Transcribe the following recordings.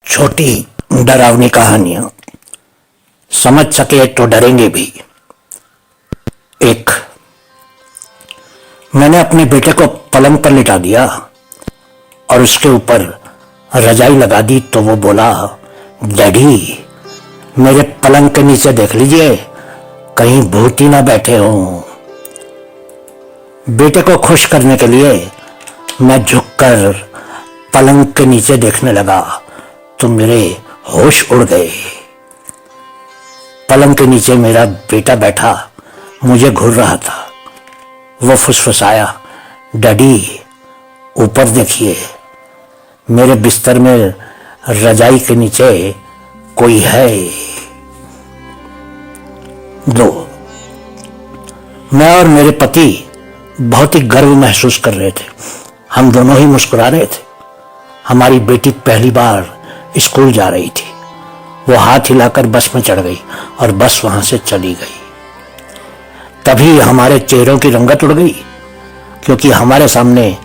छोटी डरावनी कहानियां समझ सके तो डरेंगे भी। एक, मैंने अपने बेटे को पलंग पर लिटा दिया और उसके ऊपर रजाई लगा दी तो वो बोला, डैडी मेरे पलंग के नीचे देख लीजिए कहीं भूत ही ना बैठे हों। बेटे को खुश करने के लिए मैं झुककर पलंग के नीचे देखने लगा तो मेरे होश उड़ गए। पलंग के नीचे मेरा बेटा बैठा मुझे घूर रहा था। वो फुसफुसाया, डैडी ऊपर देखिए मेरे बिस्तर में रजाई के नीचे कोई है। 2, मैं और मेरे पति बहुत ही गर्व महसूस कर रहे थे। हम दोनों ही मुस्कुरा रहे थे। हमारी बेटी पहली बार स्कूल जा रही थी। वो हाथ हिलाकर बस में चढ़ गई और बस वहां से चली गई। तभी हमारे चेहरों की रंगत उड़ गई क्योंकि हमारे सामने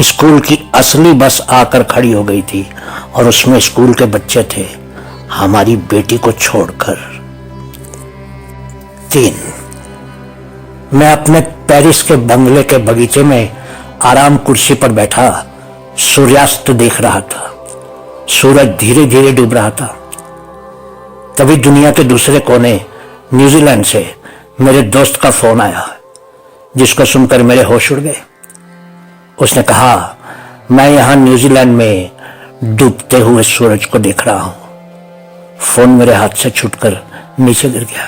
स्कूल की असली बस आकर खड़ी हो गई थी और उसमें स्कूल के बच्चे थे हमारी बेटी को छोड़कर। 3, मैं अपने पेरिस के बंगले के बगीचे में आराम कुर्सी पर बैठा सूर्यास्त देख रहा था। सूरज धीरे धीरे डूब रहा था। तभी दुनिया के दूसरे कोने न्यूजीलैंड से मेरे दोस्त का फोन आया जिसको सुनकर मेरे होश उड़ गए। उसने कहा, मैं यहां न्यूजीलैंड में डूबते हुए सूरज को देख रहा हूं। फोन मेरे हाथ से छूटकर नीचे गिर गया।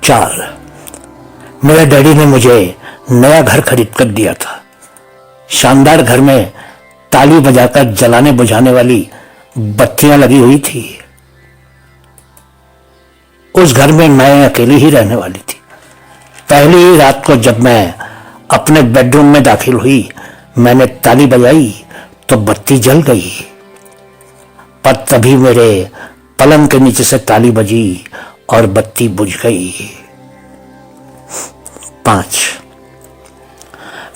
4, मेरे डैडी ने मुझे नया घर खरीद कर दिया था। शानदार घर में ताली बजाकर जलाने बुझाने वाली बत्तियां लगी हुई थी। उस घर में मैं अकेली ही रहने वाली थी। पहली ही रात को जब मैं अपने बेडरूम में दाखिल हुई मैंने ताली बजाई तो बत्ती जल गई। पर तभी मेरे पलंग के नीचे से ताली बजी और बत्ती बुझ गई। 5,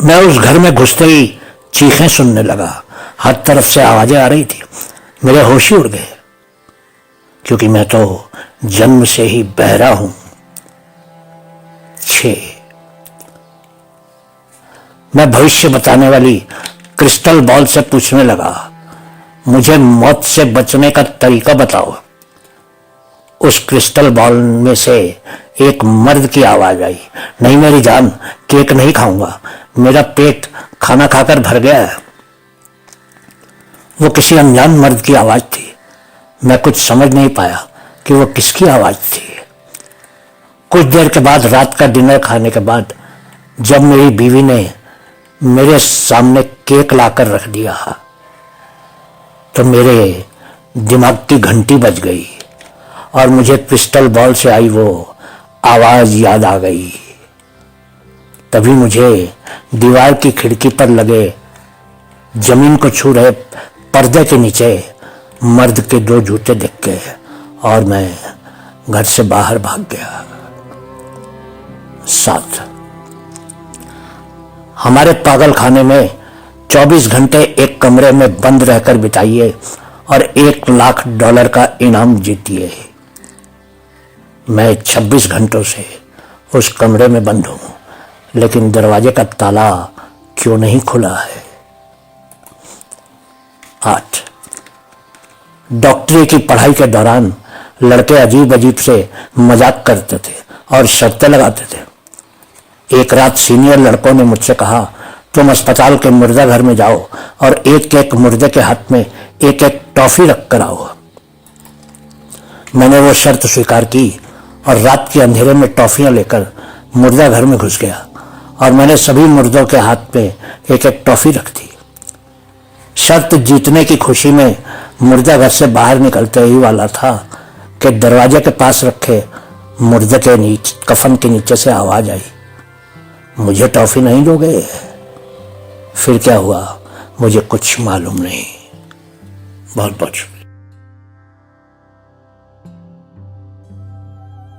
मैं उस घर में घुसते ही चीखें सुनने लगा। हर तरफ से आवाजें आ रही थी। मेरे होश ही उड़ गए क्योंकि मैं तो जन्म से ही बहरा हूं। 6, मैं भविष्य बताने वाली क्रिस्टल बॉल से पूछने लगा, मुझे मौत से बचने का तरीका बताओ। उस क्रिस्टल बॉल में से एक मर्द की आवाज आई, नहीं मेरी जान, केक नहीं खाऊंगा, मेरा पेट खाना खाकर भर गया है। वो किसी अनजान मर्द की आवाज थी। मैं कुछ समझ नहीं पाया कि वो किसकी आवाज थी। कुछ देर के बाद रात का डिनर खाने के बाद जब मेरी बीवी ने मेरे सामने केक लाकर रख दिया तो मेरे दिमाग की घंटी बज गई और मुझे क्रिस्टल बॉल से आई वो आवाज याद आ गई। तभी मुझे दीवार की खिड़की पर लगे जमीन को छू रहे पर्दे के नीचे मर्द के 2 जूते दिख गए और मैं घर से बाहर भाग गया। 7, हमारे पागल खाने में 24 घंटे एक कमरे में बंद रहकर बिताइए और $1,00,000 का इनाम जीतिए। मैं 26 घंटों से उस कमरे में बंद हूं लेकिन दरवाजे का ताला क्यों नहीं खुला है। 8, डॉक्टरी की पढ़ाई के दौरान लड़के अजीब अजीब से मजाक करते थे और शर्तें लगाते थे। एक रात सीनियर लड़कों ने मुझसे कहा, तुम अस्पताल के मुर्दा घर में जाओ और एक एक मुर्दे के हाथ में एक एक टॉफी रख कर आओ। मैंने वो शर्त स्वीकार की और रात के अंधेरे में टॉफियां लेकर मुर्दा घर में घुस गया और मैंने सभी मुर्दों के हाथ में एक एक टॉफी रख दी। शर्त जीतने की खुशी में मुर्दा घर से बाहर निकलते ही वाला था कि दरवाजे के पास रखे मुर्दे के नीचे कफन के नीचे से आवाज आई, मुझे टॉफी नहीं दोगे? फिर क्या हुआ मुझे कुछ मालूम नहीं। बहुत बहुत शुक्रिया।